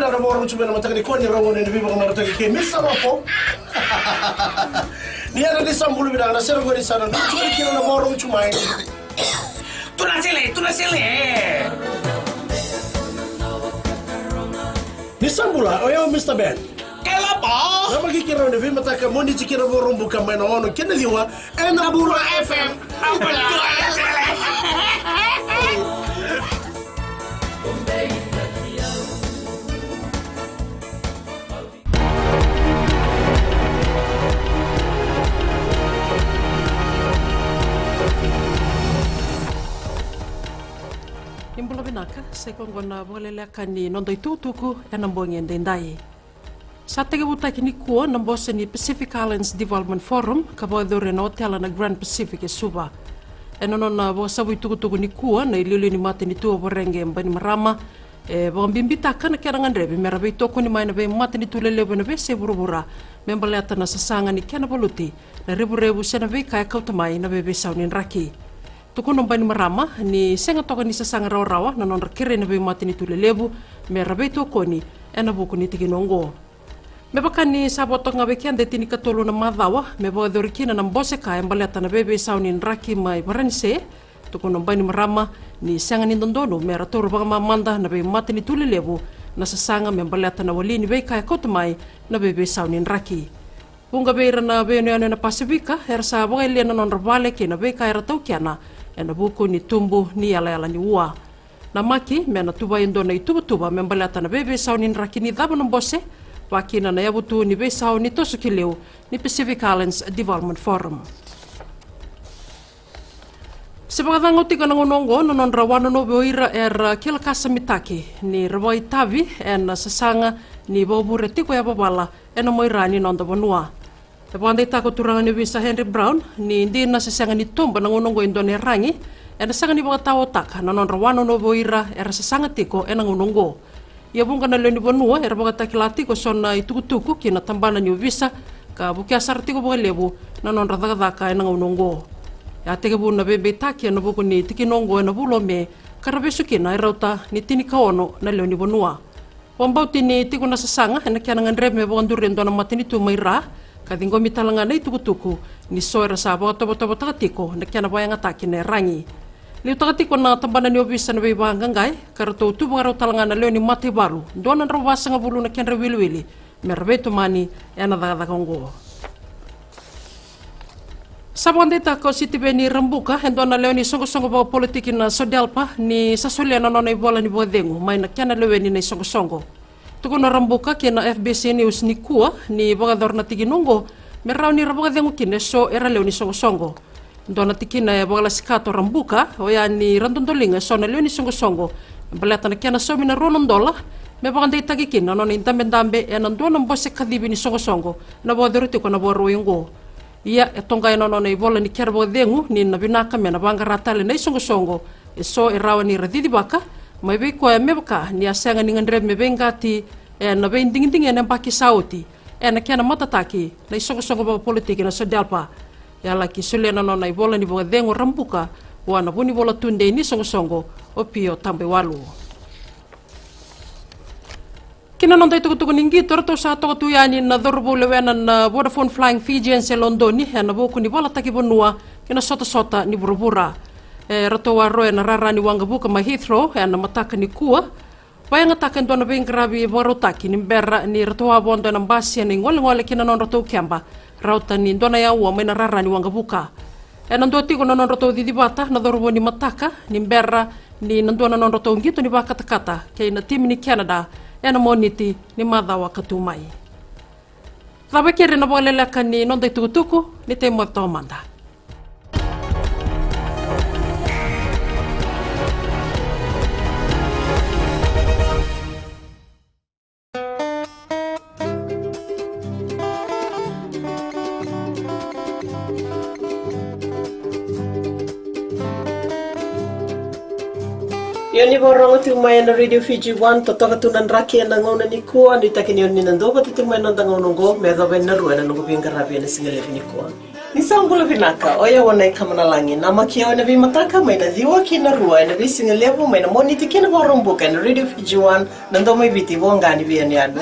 na ramoro chumena mataka ko ni rawon ni biba na mataka ke misa mapo ni ana ni sambulu bida na sero gori sana ni chumena kina na ramoro chumai tunasele ni sambula oyo Mr. Ben Kelapa nama kikira ni biba mataka moni chikira borombu kama na ono kina liwa ena bula FM ambala Imbula binaka, sekongona bolele kani nondoi tutuku enambongi endendai. Satege buta kini kuo nambose ni Pacific Islands Development Forum kabodore na hotel na Grand Pacific e Suba. Enono na bosabu tuku ni kuo na iliuli ni mate ni tuo borenge mbani marama e bombimbita kana kerangan rebe merabe toko ni maina be mate ni tulele bena be se burubura membaleta na sasanga ni kena boluti na rebu sena be kaya kautamai na bebe saunin raki. Tukuno bani marama ni senga toka ni sasanga rawa na non rakere na be mate ni tulelebu me rabe toko ni ena buku ni tiginongo. Me baka ni saboto nga be kiande tini katolo na madawa me bo dorikina na mbose ka embaleta na bebe saunin raki mai baranse tukuno bani marama ni senga ni dondono me ratoro baka mamanda na be mate ni tulelebu na sasanga me embaleta na wali ni be kaya kotamai na bebe saunin raki. Bunga beira na be na Pasifika hersa boga ile na non rabale ke na be kaya ratau kiana ena buku ni tumbu ni ala ni ua. Na maki me na tuba indo na ituba me embaleta na bebe saunin raki ni daba na mbose wakina na yabutu ni be sau ni tosu kileu ni Pacific Islands Development Forum. Sebagatang utika ng unonggo non rawano no beoira kila kasa mitaki ni rawai tavi en sasanga ni bobure tiko ya babala en moirani non da bonua. Tapandai tako turangan ni Bisa Henry Brown ni hindi na sasanga ni tomba ng unonggo indone rangi en sasanga ni bagatawo tak non rawano no beoira sasanga tiko en unonggo. Ia bunga na leni bonua bagata kilati ko sona itukutuku kina tambana ni Bisa ka bukia sarti ko lebu na non radagaka en unonggo. Ya tege bu na bebe taki na buku ni tikinongo na bulo me karabesuki na irauta ni tini kaono na leo ni bonua. Pombauti ni tiku na sasanga na kia nangan rebe me bukanduri ndo na matini tu maira kadingo mitalanga na itukutuku ni soera sa bukatobo takatiko na kia na bayang ataki na rangi. Liu takatiko na tambana ni Bisa na bebe bangangai karato tu bunga talanga na leo ni mati balu ndo na rawasa nga bulu na kia na wili merbeto mani ya na dagadagongo. Sabandeta ko City Beni Rambuka hendo na leo ni songo ba politiki na Sodelpa ni sasulia na nona ibola ni bodengu mai na kiana leo ni songo. Tuko na Rambuka kina FBC News ni kuwa ni bogador na tiginongo merau ni rabogadengu kine so era leo ni songo. Ndo na tikina ya bogala sikato Rambuka oya ni randondolinga so na leo ni songo. Baleta na kiana so mina ronondola me bogandeta kina nona indambe ya ndo na mbose kadibi ni songo na bodorite ko na boroyongo. Ia tonga ino no nei bola ni kerbo dengu ni na binaka me na banga ratale nei songo so rawa ni radidi baka mai be ko me baka ni asenga ni ngandre me bengati na be ding na baki sauti na kiana matataki nei songo ba politiki na Sodelpa ya la ki sulena no nei bola ni bola dengu Rambuka wana buni bola tunde ni songo opio tambe walu. Kina nontai tuku ningi torto sa toka tuyani na dorbo lewena na Vodafone Flying Fijian se Londoni na boku ni bola taki bonua kina sota ni burubura rato wa roe na rara ni wanga buka ma Heathrow na mataka ni kuwa bayang atakan do na beng grabi borotaki ni berra ni rato wa bondo na mbasi ni ngole kina non rato kiamba rauta ni dona ya wa na rara ni wanga buka nando tiko non rato didibata na dorbo ni mataka ni berra ni nando non rato ngito ni ba kata kay na team ni Canada ena moniti ni madawa katumai. Tabakere na bolele kani nonda tukutuku ni te mo tomanda. Yoni borong tu mai na Radio Fiji 1 totoka tunan raki na ngona ni ko andi takini yoni nando ba tu mai nanda ngono go me do ben na ruwa na ngo pinga rabi na single ni ko Ni sambula vinaka, oya wana ikamana langi. Nama kia wana vi mataka, maina ziwa kina rua, ina vi singalevu, maina moniti kina warumbuka, ina Radio Fiji 1, nando mai viti wangani vi anianu.